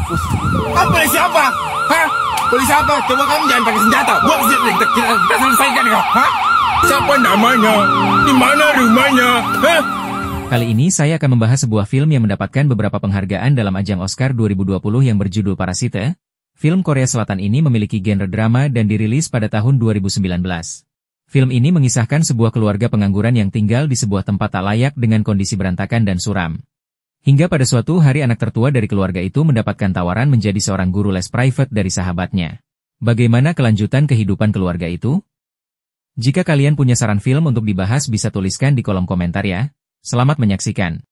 Polisi apa? Hah? Polisi apa? Coba kamu jangan pakai senjata. Buat kita selesaikan ya. Hah? Siapa namanya? Di mana rumahnya? Hah? Kali ini saya akan membahas sebuah film yang mendapatkan beberapa penghargaan dalam ajang Oscar 2020 yang berjudul Parasite. Film Korea Selatan ini memiliki genre drama dan dirilis pada tahun 2019. Film ini mengisahkan sebuah keluarga pengangguran yang tinggal di sebuah tempat tak layak dengan kondisi berantakan dan suram. Hingga pada suatu hari anak tertua dari keluarga itu mendapatkan tawaran menjadi seorang guru les private dari sahabatnya. Bagaimana kelanjutan kehidupan keluarga itu? Jika kalian punya saran film untuk dibahas bisa tuliskan di kolom komentar ya. Selamat menyaksikan.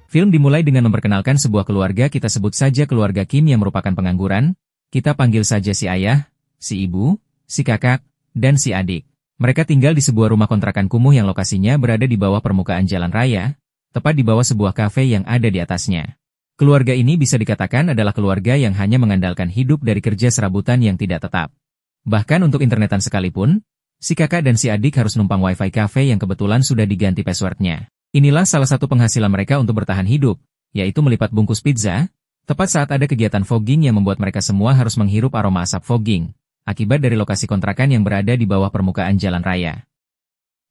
Film dimulai dengan memperkenalkan sebuah keluarga, kita sebut saja keluarga Kim yang merupakan pengangguran. Kita panggil saja si ayah, si ibu, si kakak, dan si adik. Mereka tinggal di sebuah rumah kontrakan kumuh yang lokasinya berada di bawah permukaan jalan raya, tepat di bawah sebuah kafe yang ada di atasnya. Keluarga ini bisa dikatakan adalah keluarga yang hanya mengandalkan hidup dari kerja serabutan yang tidak tetap. Bahkan untuk internetan sekalipun, si kakak dan si adik harus numpang wifi kafe yang kebetulan sudah diganti passwordnya. Inilah salah satu penghasilan mereka untuk bertahan hidup, yaitu melipat bungkus pizza, tepat saat ada kegiatan fogging yang membuat mereka semua harus menghirup aroma asap fogging, akibat dari lokasi kontrakan yang berada di bawah permukaan jalan raya.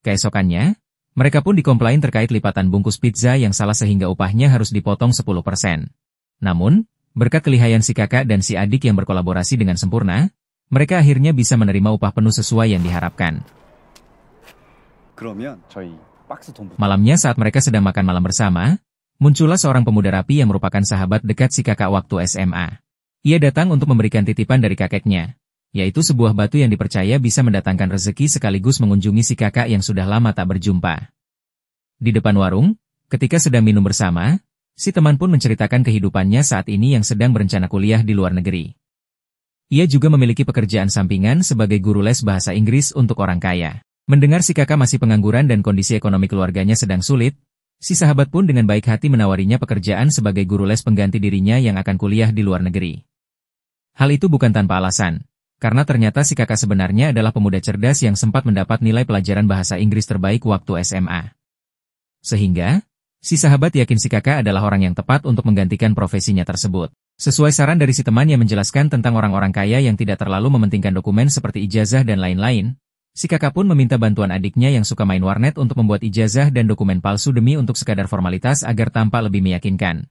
Keesokannya, mereka pun dikomplain terkait lipatan bungkus pizza yang salah sehingga upahnya harus dipotong 10%. Namun, berkat kelihayan si kakak dan si adik yang berkolaborasi dengan sempurna, mereka akhirnya bisa menerima upah penuh sesuai yang diharapkan. Malamnya saat mereka sedang makan malam bersama, muncullah seorang pemuda rapi yang merupakan sahabat dekat si kakak waktu SMA. Ia datang untuk memberikan titipan dari kakeknya, yaitu sebuah batu yang dipercaya bisa mendatangkan rezeki sekaligus mengunjungi si kakak yang sudah lama tak berjumpa. Di depan warung, ketika sedang minum bersama, si teman pun menceritakan kehidupannya saat ini yang sedang berencana kuliah di luar negeri. Ia juga memiliki pekerjaan sampingan sebagai guru les bahasa Inggris untuk orang kaya. Mendengar si kakak masih pengangguran dan kondisi ekonomi keluarganya sedang sulit, si sahabat pun dengan baik hati menawarinya pekerjaan sebagai guru les pengganti dirinya yang akan kuliah di luar negeri. Hal itu bukan tanpa alasan, karena ternyata si kakak sebenarnya adalah pemuda cerdas yang sempat mendapat nilai pelajaran bahasa Inggris terbaik waktu SMA. Sehingga, si sahabat yakin si kakak adalah orang yang tepat untuk menggantikan profesinya tersebut. Sesuai saran dari si teman yang menjelaskan tentang orang-orang kaya yang tidak terlalu mementingkan dokumen seperti ijazah dan lain-lain, si kakak pun meminta bantuan adiknya yang suka main warnet untuk membuat ijazah dan dokumen palsu demi untuk sekadar formalitas agar tampak lebih meyakinkan.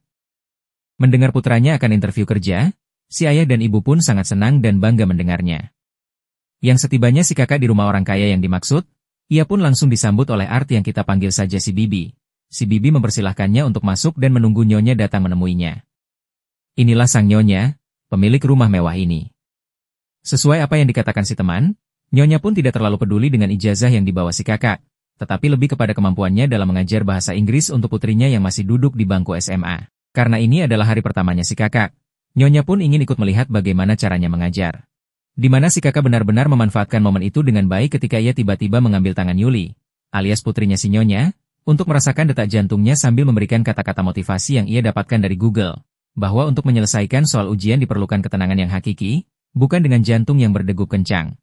Mendengar putranya akan interview kerja, si ayah dan ibu pun sangat senang dan bangga mendengarnya. Yang setibanya si kakak di rumah orang kaya yang dimaksud, ia pun langsung disambut oleh Art yang kita panggil saja si Bibi. Si Bibi mempersilahkannya untuk masuk dan menunggu nyonya datang menemuinya. Inilah sang nyonya, pemilik rumah mewah ini. Sesuai apa yang dikatakan si teman, nyonya pun tidak terlalu peduli dengan ijazah yang dibawa si kakak, tetapi lebih kepada kemampuannya dalam mengajar bahasa Inggris untuk putrinya yang masih duduk di bangku SMA. Karena ini adalah hari pertamanya si kakak, nyonya pun ingin ikut melihat bagaimana caranya mengajar. Di mana si kakak benar-benar memanfaatkan momen itu dengan baik ketika ia tiba-tiba mengambil tangan Yuli, alias putrinya si nyonya, untuk merasakan detak jantungnya sambil memberikan kata-kata motivasi yang ia dapatkan dari Google, bahwa untuk menyelesaikan soal ujian diperlukan ketenangan yang hakiki, bukan dengan jantung yang berdegup kencang.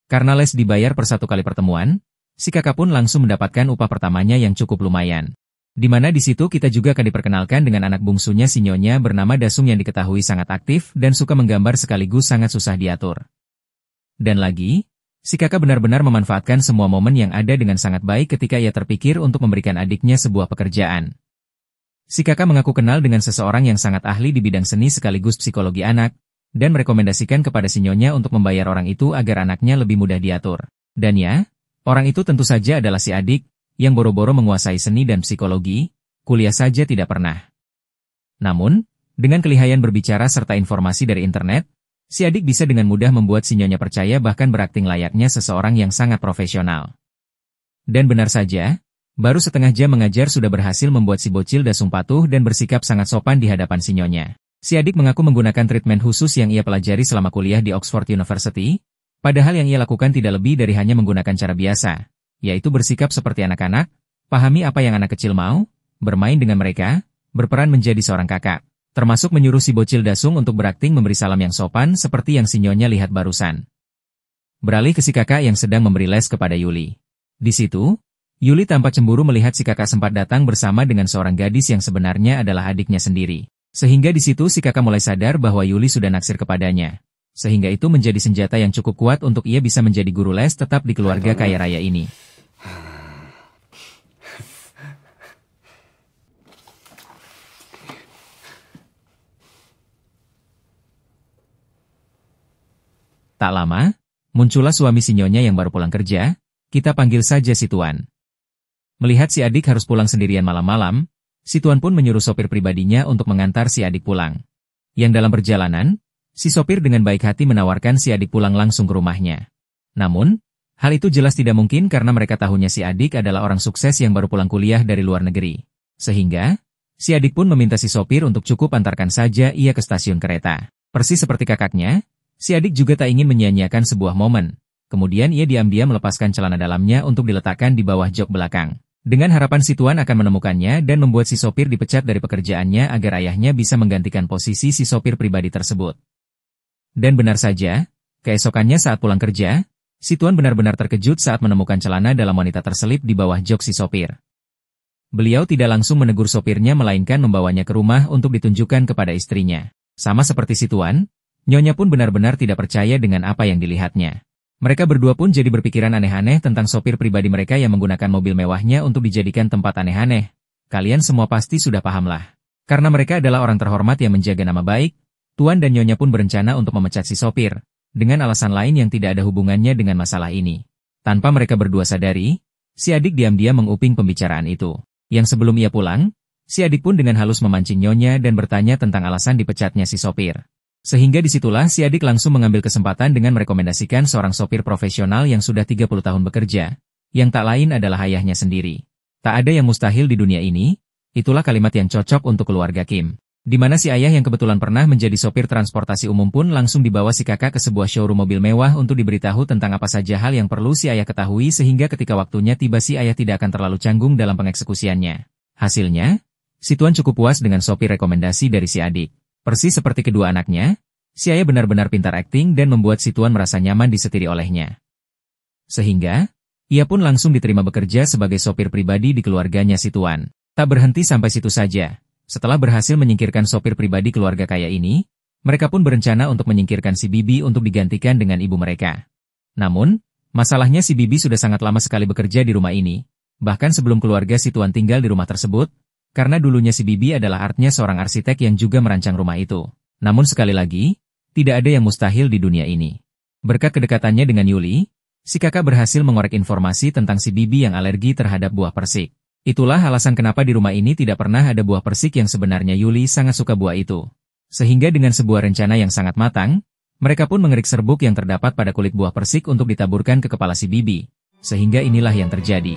Karena les dibayar per satu kali pertemuan, si kakak pun langsung mendapatkan upah pertamanya yang cukup lumayan. Di mana di situ kita juga akan diperkenalkan dengan anak bungsunya si nyonya bernama Dasung yang diketahui sangat aktif dan suka menggambar sekaligus sangat susah diatur. Dan lagi, si kakak benar-benar memanfaatkan semua momen yang ada dengan sangat baik ketika ia terpikir untuk memberikan adiknya sebuah pekerjaan. Si kakak mengaku kenal dengan seseorang yang sangat ahli di bidang seni sekaligus psikologi anak, dan merekomendasikan kepada si nyonya untuk membayar orang itu agar anaknya lebih mudah diatur. Dan ya, orang itu tentu saja adalah si adik, yang boro-boro menguasai seni dan psikologi, kuliah saja tidak pernah. Namun, dengan kelihayan berbicara serta informasi dari internet, si adik bisa dengan mudah membuat si nyonya percaya bahkan berakting layaknya seseorang yang sangat profesional. Dan benar saja, baru setengah jam mengajar sudah berhasil membuat si bocil Dasung patuh dan bersikap sangat sopan di hadapan si nyonya. Si adik mengaku menggunakan treatment khusus yang ia pelajari selama kuliah di Oxford University, padahal yang ia lakukan tidak lebih dari hanya menggunakan cara biasa, yaitu bersikap seperti anak-anak, pahami apa yang anak kecil mau, bermain dengan mereka, berperan menjadi seorang kakak, termasuk menyuruh si bocil Dasung untuk berakting memberi salam yang sopan seperti yang si nyonya lihat barusan. Beralih ke si kakak yang sedang memberi les kepada Yuli. Di situ, Yuli tampak cemburu melihat si kakak sempat datang bersama dengan seorang gadis yang sebenarnya adalah adiknya sendiri. Sehingga di situ si kakak mulai sadar bahwa Yuli sudah naksir kepadanya. Sehingga itu menjadi senjata yang cukup kuat untuk ia bisa menjadi guru les tetap di keluarga kaya raya ini. Tak lama, muncullah suami si Nyonya yang baru pulang kerja, kita panggil saja si Tuan. Melihat si adik harus pulang sendirian malam-malam, si Tuan pun menyuruh sopir pribadinya untuk mengantar si adik pulang. Yang dalam perjalanan, si sopir dengan baik hati menawarkan si adik pulang langsung ke rumahnya. Namun, hal itu jelas tidak mungkin karena mereka tahunya si adik adalah orang sukses yang baru pulang kuliah dari luar negeri. Sehingga, si adik pun meminta si sopir untuk cukup antarkan saja ia ke stasiun kereta. Persis seperti kakaknya, si adik juga tak ingin menyia-nyiakan sebuah momen. Kemudian ia diam-diam melepaskan celana dalamnya untuk diletakkan di bawah jok belakang. Dengan harapan si Tuan akan menemukannya dan membuat si sopir dipecat dari pekerjaannya agar ayahnya bisa menggantikan posisi si sopir pribadi tersebut. Dan benar saja, keesokannya saat pulang kerja, si Tuan benar-benar terkejut saat menemukan celana dalam wanita terselip di bawah jok si sopir. Beliau tidak langsung menegur sopirnya melainkan membawanya ke rumah untuk ditunjukkan kepada istrinya. Sama seperti si Tuan, Nyonya pun benar-benar tidak percaya dengan apa yang dilihatnya. Mereka berdua pun jadi berpikiran aneh-aneh tentang sopir pribadi mereka yang menggunakan mobil mewahnya untuk dijadikan tempat aneh-aneh. Kalian semua pasti sudah pahamlah. Karena mereka adalah orang terhormat yang menjaga nama baik, Tuan dan Nyonya pun berencana untuk memecat si sopir, dengan alasan lain yang tidak ada hubungannya dengan masalah ini. Tanpa mereka berdua sadari, si adik diam-diam menguping pembicaraan itu. Yang sebelum ia pulang, si adik pun dengan halus memancing Nyonya dan bertanya tentang alasan dipecatnya si sopir. Sehingga disitulah si adik langsung mengambil kesempatan dengan merekomendasikan seorang sopir profesional yang sudah 30 tahun bekerja, yang tak lain adalah ayahnya sendiri. Tak ada yang mustahil di dunia ini, itulah kalimat yang cocok untuk keluarga Kim. Di mana si ayah yang kebetulan pernah menjadi sopir transportasi umum pun langsung dibawa si kakak ke sebuah showroom mobil mewah untuk diberitahu tentang apa saja hal yang perlu si ayah ketahui sehingga ketika waktunya tiba si ayah tidak akan terlalu canggung dalam pengeksekusiannya. Hasilnya, si Tuan cukup puas dengan sopir rekomendasi dari si adik. Persis seperti kedua anaknya, si ayah benar-benar pintar akting dan membuat si Tuan merasa nyaman disetiri olehnya. Sehingga, ia pun langsung diterima bekerja sebagai sopir pribadi di keluarganya si Tuan. Tak berhenti sampai situ saja. Setelah berhasil menyingkirkan sopir pribadi keluarga kaya ini, mereka pun berencana untuk menyingkirkan si Bibi untuk digantikan dengan ibu mereka. Namun, masalahnya si Bibi sudah sangat lama sekali bekerja di rumah ini, bahkan sebelum keluarga si Tuan tinggal di rumah tersebut, karena dulunya si Bibi adalah artnya seorang arsitek yang juga merancang rumah itu. Namun sekali lagi, tidak ada yang mustahil di dunia ini. Berkat kedekatannya dengan Yuli, si kakak berhasil mengorek informasi tentang si Bibi yang alergi terhadap buah persik. Itulah alasan kenapa di rumah ini tidak pernah ada buah persik yang sebenarnya Yuli sangat suka buah itu. Sehingga dengan sebuah rencana yang sangat matang, mereka pun mengerik serbuk yang terdapat pada kulit buah persik untuk ditaburkan ke kepala si Bibi. Sehingga inilah yang terjadi.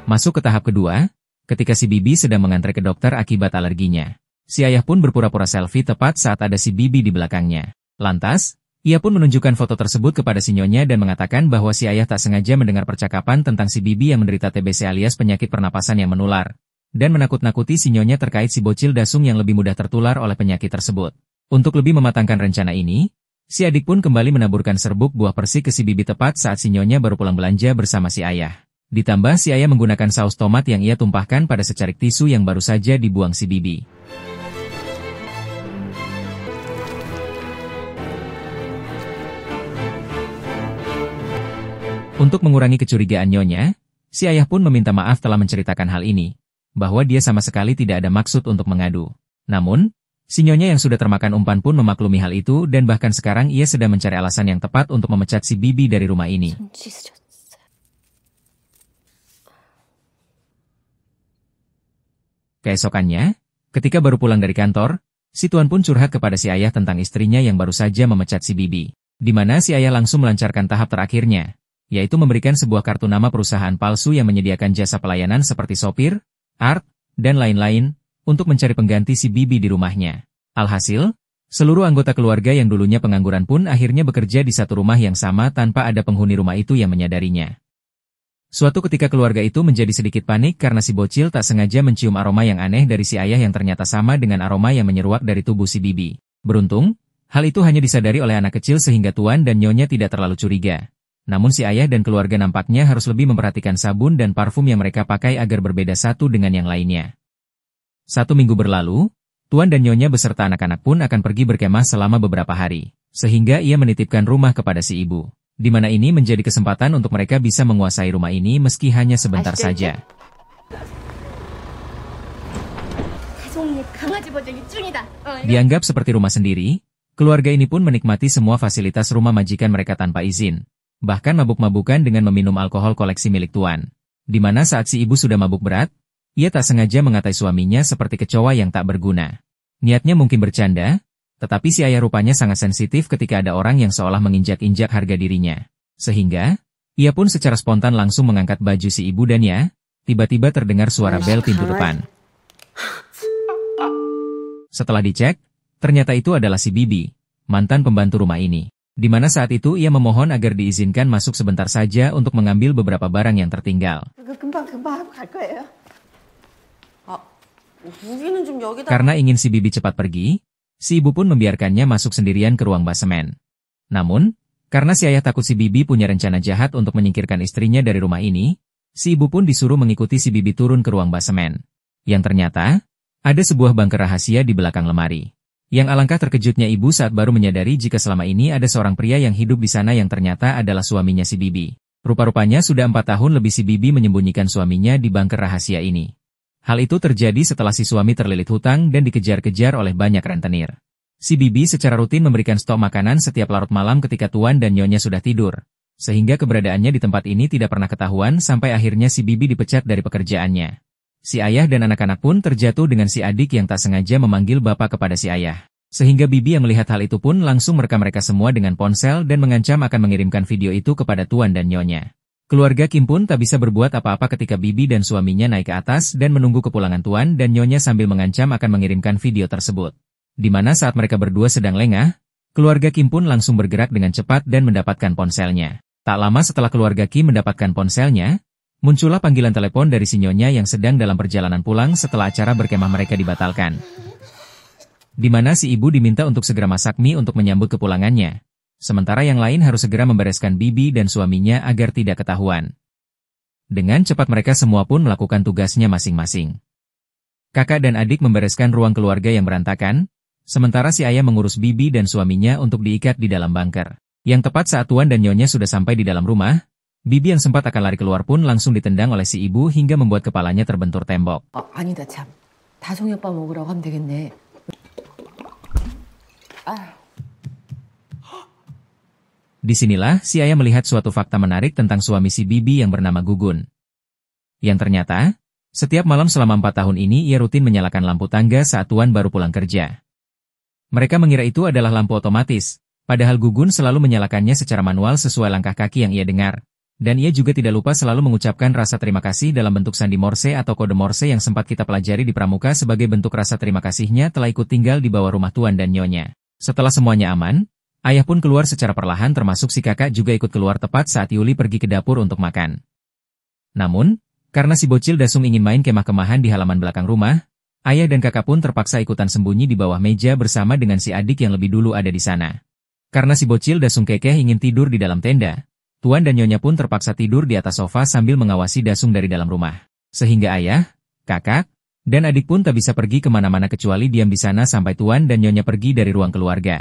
Masuk ke tahap kedua, ketika si Bibi sedang mengantre ke dokter akibat alerginya. Si ayah pun berpura-pura selfie tepat saat ada si Bibi di belakangnya. Lantas, ia pun menunjukkan foto tersebut kepada si Nyonya dan mengatakan bahwa si ayah tak sengaja mendengar percakapan tentang si Bibi yang menderita TBC alias penyakit pernapasan yang menular, dan menakut-nakuti si Nyonya terkait si bocil dasung yang lebih mudah tertular oleh penyakit tersebut. Untuk lebih mematangkan rencana ini, si adik pun kembali menaburkan serbuk buah persik ke si Bibi tepat saat si Nyonya baru pulang belanja bersama si ayah. Ditambah si ayah menggunakan saus tomat yang ia tumpahkan pada secarik tisu yang baru saja dibuang si Bibi. Untuk mengurangi kecurigaan Nyonya, si ayah pun meminta maaf telah menceritakan hal ini, bahwa dia sama sekali tidak ada maksud untuk mengadu. Namun, si Nyonya yang sudah termakan umpan pun memaklumi hal itu dan bahkan sekarang ia sedang mencari alasan yang tepat untuk memecat si Bibi dari rumah ini. Keesokannya, ketika baru pulang dari kantor, si Tuan pun curhat kepada si ayah tentang istrinya yang baru saja memecat si Bibi. Di mana si ayah langsung melancarkan tahap terakhirnya, yaitu memberikan sebuah kartu nama perusahaan palsu yang menyediakan jasa pelayanan seperti sopir, art, dan lain-lain, untuk mencari pengganti si Bibi di rumahnya. Alhasil, seluruh anggota keluarga yang dulunya pengangguran pun akhirnya bekerja di satu rumah yang sama tanpa ada penghuni rumah itu yang menyadarinya. Suatu ketika keluarga itu menjadi sedikit panik karena si bocil tak sengaja mencium aroma yang aneh dari si ayah yang ternyata sama dengan aroma yang menyeruak dari tubuh si Bibi. Beruntung, hal itu hanya disadari oleh anak kecil sehingga Tuan dan Nyonya tidak terlalu curiga. Namun si ayah dan keluarga nampaknya harus lebih memperhatikan sabun dan parfum yang mereka pakai agar berbeda satu dengan yang lainnya. 1 minggu berlalu, Tuan dan Nyonya beserta anak-anak pun akan pergi berkemah selama beberapa hari, sehingga ia menitipkan rumah kepada si ibu, di mana ini menjadi kesempatan untuk mereka bisa menguasai rumah ini meski hanya sebentar saja. Dianggap seperti rumah sendiri, keluarga ini pun menikmati semua fasilitas rumah majikan mereka tanpa izin. Bahkan mabuk-mabukan dengan meminum alkohol koleksi milik Tuan. Di mana saat si ibu sudah mabuk berat, ia tak sengaja mengatai suaminya seperti kecoa yang tak berguna. Niatnya mungkin bercanda, tetapi si ayah rupanya sangat sensitif ketika ada orang yang seolah menginjak-injak harga dirinya. Sehingga, ia pun secara spontan langsung mengangkat baju si ibu dan ya, tiba-tiba terdengar suara bel pintu depan. Setelah dicek, ternyata itu adalah si Bibi, mantan pembantu rumah ini. Di mana saat itu ia memohon agar diizinkan masuk sebentar saja untuk mengambil beberapa barang yang tertinggal. Karena ingin si Bibi cepat pergi, si ibu pun membiarkannya masuk sendirian ke ruang basemen. Namun, karena si ayah takut si Bibi punya rencana jahat untuk menyingkirkan istrinya dari rumah ini, si ibu pun disuruh mengikuti si Bibi turun ke ruang basemen. Yang ternyata, ada sebuah bunker rahasia di belakang lemari. Yang alangkah terkejutnya ibu saat baru menyadari jika selama ini ada seorang pria yang hidup di sana yang ternyata adalah suaminya si Bibi. Rupa-rupanya sudah 4 tahun lebih si Bibi menyembunyikan suaminya di bunker rahasia ini. Hal itu terjadi setelah si suami terlilit hutang dan dikejar-kejar oleh banyak rentenir. Si Bibi secara rutin memberikan stok makanan setiap larut malam ketika Tuan dan Nyonya sudah tidur. Sehingga keberadaannya di tempat ini tidak pernah ketahuan sampai akhirnya si Bibi dipecat dari pekerjaannya. Si ayah dan anak-anak pun terjatuh dengan si adik yang tak sengaja memanggil bapak kepada si ayah. Sehingga Bibi yang melihat hal itu pun langsung merekam mereka semua dengan ponsel dan mengancam akan mengirimkan video itu kepada Tuan dan Nyonya. Keluarga Kim pun tak bisa berbuat apa-apa ketika Bibi dan suaminya naik ke atas dan menunggu kepulangan Tuan dan Nyonya sambil mengancam akan mengirimkan video tersebut. Di mana saat mereka berdua sedang lengah, keluarga Kim pun langsung bergerak dengan cepat dan mendapatkan ponselnya. Tak lama setelah keluarga Kim mendapatkan ponselnya, muncullah panggilan telepon dari si Nyonya yang sedang dalam perjalanan pulang setelah acara berkemah mereka dibatalkan. Di mana si ibu diminta untuk segera masak mie untuk menyambut kepulangannya. Sementara yang lain harus segera membereskan Bibi dan suaminya agar tidak ketahuan. Dengan cepat mereka semua pun melakukan tugasnya masing-masing. Kakak dan adik membereskan ruang keluarga yang berantakan, sementara si ayah mengurus Bibi dan suaminya untuk diikat di dalam bunker. Yang tepat saat Tuan dan Nyonya sudah sampai di dalam rumah, Bibi yang sempat akan lari keluar pun langsung ditendang oleh si ibu hingga membuat kepalanya terbentur tembok. 아니다 참. 다송이 오빠 먹으라고 하면 되겠네. Disinilah si ayah melihat suatu fakta menarik tentang suami si Bibi yang bernama Gugun. Yang ternyata, setiap malam selama 4 tahun ini ia rutin menyalakan lampu tangga saat Tuan baru pulang kerja. Mereka mengira itu adalah lampu otomatis, padahal Gugun selalu menyalakannya secara manual sesuai langkah kaki yang ia dengar. Dan ia juga tidak lupa selalu mengucapkan rasa terima kasih dalam bentuk sandi Morse atau kode Morse yang sempat kita pelajari di pramuka sebagai bentuk rasa terima kasihnya telah ikut tinggal di bawah rumah Tuan dan Nyonya. Setelah semuanya aman, ayah pun keluar secara perlahan termasuk si kakak juga ikut keluar tepat saat Yuli pergi ke dapur untuk makan. Namun, karena si bocil Dasung ingin main kemah-kemahan di halaman belakang rumah, ayah dan kakak pun terpaksa ikutan sembunyi di bawah meja bersama dengan si adik yang lebih dulu ada di sana. Karena si bocil Dasung kekeh ingin tidur di dalam tenda, Tuan dan Nyonya pun terpaksa tidur di atas sofa sambil mengawasi Dasung dari dalam rumah. Sehingga ayah, kakak, dan adik pun tak bisa pergi kemana-mana kecuali diam di sana sampai Tuan dan Nyonya pergi dari ruang keluarga.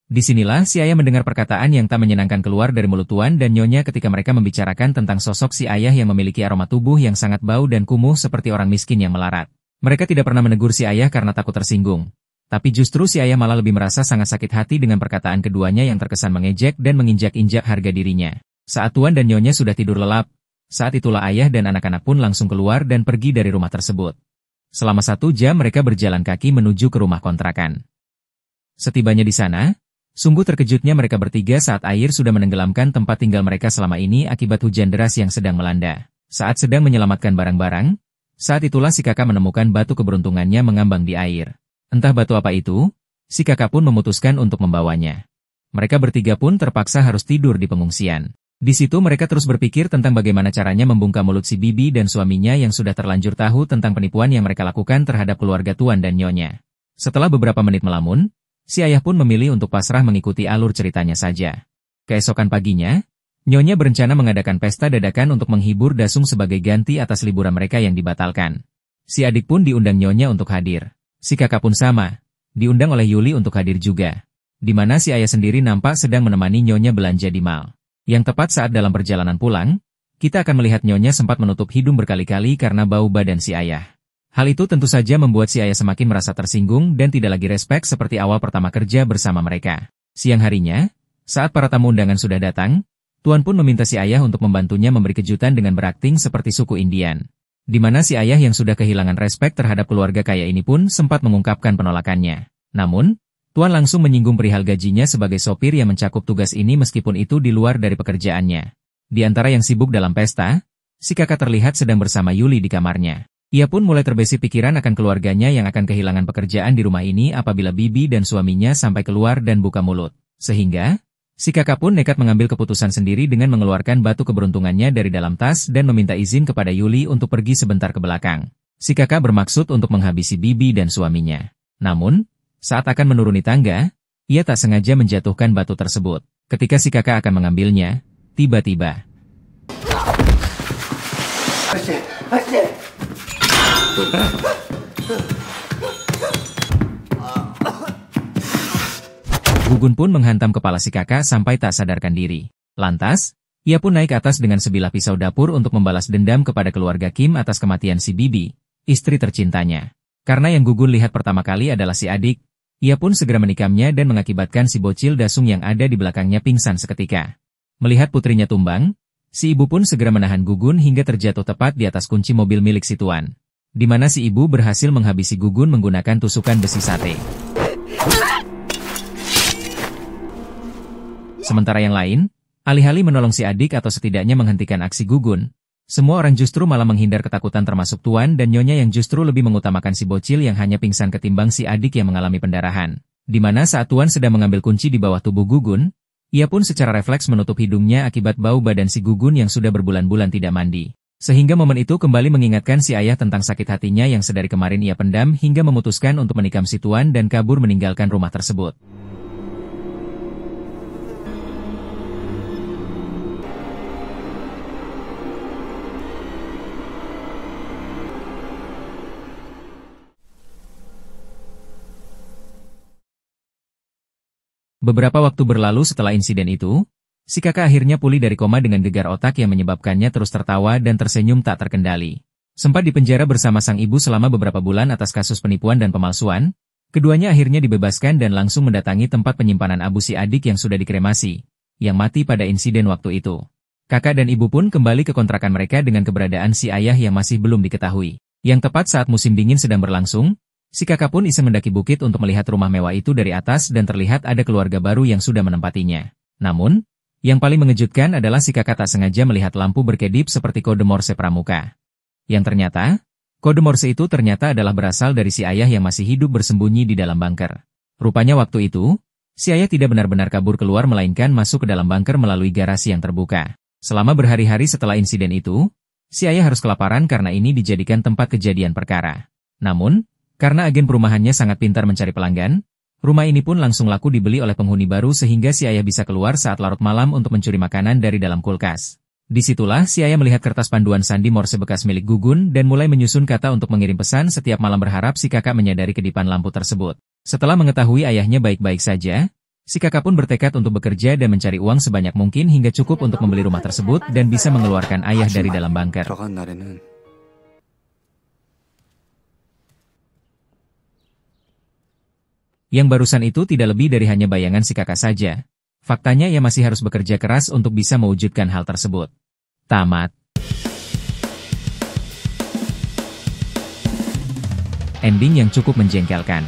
Disinilah si ayah mendengar perkataan yang tak menyenangkan keluar dari mulut Tuan dan Nyonya ketika mereka membicarakan tentang sosok si ayah yang memiliki aroma tubuh yang sangat bau dan kumuh seperti orang miskin yang melarat. Mereka tidak pernah menegur si ayah karena takut tersinggung. Tapi justru si ayah malah lebih merasa sangat sakit hati dengan perkataan keduanya yang terkesan mengejek dan menginjak-injak harga dirinya. Saat Tuan dan Nyonya sudah tidur lelap, saat itulah ayah dan anak-anak pun langsung keluar dan pergi dari rumah tersebut. Selama 1 jam mereka berjalan kaki menuju ke rumah kontrakan. Setibanya di sana, sungguh terkejutnya mereka bertiga saat air sudah menenggelamkan tempat tinggal mereka selama ini akibat hujan deras yang sedang melanda. Saat sedang menyelamatkan barang-barang, saat itulah si kakak menemukan batu keberuntungannya mengambang di air. Entah batu apa itu, si kakak pun memutuskan untuk membawanya. Mereka bertiga pun terpaksa harus tidur di pengungsian. Di situ mereka terus berpikir tentang bagaimana caranya membungkam mulut si Bibi dan suaminya yang sudah terlanjur tahu tentang penipuan yang mereka lakukan terhadap keluarga Tuan dan Nyonya. Setelah beberapa menit melamun, si ayah pun memilih untuk pasrah mengikuti alur ceritanya saja. Keesokan paginya, Nyonya berencana mengadakan pesta dadakan untuk menghibur Dasung sebagai ganti atas liburan mereka yang dibatalkan. Si adik pun diundang Nyonya untuk hadir. Si kakak pun sama, diundang oleh Yuli untuk hadir juga. Di mana si ayah sendiri nampak sedang menemani Nyonya belanja di mall. Yang tepat saat dalam perjalanan pulang, kita akan melihat Nyonya sempat menutup hidung berkali-kali karena bau badan si ayah. Hal itu tentu saja membuat si ayah semakin merasa tersinggung dan tidak lagi respek seperti awal pertama kerja bersama mereka. Siang harinya, saat para tamu undangan sudah datang, Tuan pun meminta si ayah untuk membantunya memberi kejutan dengan berakting seperti suku Indian. Di mana si ayah yang sudah kehilangan respek terhadap keluarga kaya ini pun sempat mengungkapkan penolakannya. Namun, Tuan langsung menyinggung perihal gajinya sebagai sopir yang mencakup tugas ini meskipun itu di luar dari pekerjaannya. Di antara yang sibuk dalam pesta, si kakak terlihat sedang bersama Yuli di kamarnya. Ia pun mulai terbesit pikiran akan keluarganya yang akan kehilangan pekerjaan di rumah ini apabila bibi dan suaminya sampai keluar dan buka mulut. Sehingga, si kakak pun nekat mengambil keputusan sendiri dengan mengeluarkan batu keberuntungannya dari dalam tas dan meminta izin kepada Yuli untuk pergi sebentar ke belakang. Si kakak bermaksud untuk menghabisi bibi dan suaminya. Namun, saat akan menuruni tangga, ia tak sengaja menjatuhkan batu tersebut. Ketika si kakak akan mengambilnya, tiba-tiba Gugun pun menghantam kepala si kakak sampai tak sadarkan diri. Lantas, ia pun naik atas dengan sebilah pisau dapur untuk membalas dendam kepada keluarga Kim atas kematian si bibi, istri tercintanya. Karena yang Gugun lihat pertama kali adalah si adik, ia pun segera menikamnya dan mengakibatkan si bocil Dasung yang ada di belakangnya pingsan seketika. Melihat putrinya tumbang, si ibu pun segera menahan Gugun hingga terjatuh tepat di atas kunci mobil milik si tuan. Di mana si ibu berhasil menghabisi Gugun menggunakan tusukan besi sate. Sementara yang lain, alih-alih menolong si adik atau setidaknya menghentikan aksi Gugun, semua orang justru malah menghindar ketakutan termasuk Tuan dan Nyonya yang justru lebih mengutamakan si bocil yang hanya pingsan ketimbang si adik yang mengalami pendarahan. Di mana saat Tuan sedang mengambil kunci di bawah tubuh Gugun, ia pun secara refleks menutup hidungnya akibat bau badan si Gugun yang sudah berbulan-bulan tidak mandi. Sehingga momen itu kembali mengingatkan si ayah tentang sakit hatinya yang sedari kemarin ia pendam hingga memutuskan untuk menikam si Tuan dan kabur meninggalkan rumah tersebut. Beberapa waktu berlalu setelah insiden itu, si kakak akhirnya pulih dari koma dengan gegar otak yang menyebabkannya terus tertawa dan tersenyum tak terkendali. Sempat dipenjara bersama sang ibu selama beberapa bulan atas kasus penipuan dan pemalsuan, keduanya akhirnya dibebaskan dan langsung mendatangi tempat penyimpanan abu si adik yang sudah dikremasi, yang mati pada insiden waktu itu. Kakak dan ibu pun kembali ke kontrakan mereka dengan keberadaan si ayah yang masih belum diketahui. Yang tepat saat musim dingin sedang berlangsung, si kakak pun iseng mendaki bukit untuk melihat rumah mewah itu dari atas dan terlihat ada keluarga baru yang sudah menempatinya. Namun, yang paling mengejutkan adalah si kakak tak sengaja melihat lampu berkedip seperti kode Morse pramuka. Yang ternyata, kode Morse itu ternyata adalah berasal dari si ayah yang masih hidup bersembunyi di dalam bunker. Rupanya waktu itu, si ayah tidak benar-benar kabur keluar melainkan masuk ke dalam bunker melalui garasi yang terbuka. Selama berhari-hari setelah insiden itu, si ayah harus kelaparan karena ini dijadikan tempat kejadian perkara. Namun, karena agen perumahannya sangat pintar mencari pelanggan, rumah ini pun langsung laku dibeli oleh penghuni baru sehingga si ayah bisa keluar saat larut malam untuk mencuri makanan dari dalam kulkas. Disitulah si ayah melihat kertas panduan sandi Morse bekas milik Gugun dan mulai menyusun kata untuk mengirim pesan setiap malam berharap si kakak menyadari kedipan lampu tersebut. Setelah mengetahui ayahnya baik-baik saja, si kakak pun bertekad untuk bekerja dan mencari uang sebanyak mungkin hingga cukup untuk membeli rumah tersebut dan bisa mengeluarkan ayah dari dalam bunker. Yang barusan itu tidak lebih dari hanya bayangan si kakak saja. Faktanya ia masih harus bekerja keras untuk bisa mewujudkan hal tersebut. Tamat. Ending yang cukup menjengkelkan.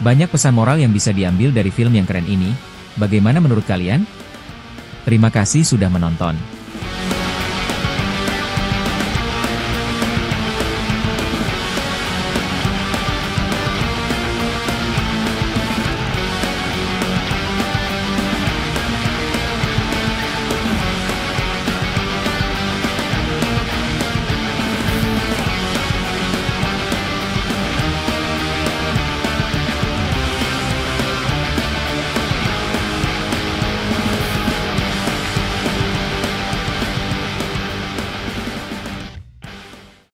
Banyak pesan moral yang bisa diambil dari film yang keren ini. Bagaimana menurut kalian? Terima kasih sudah menonton.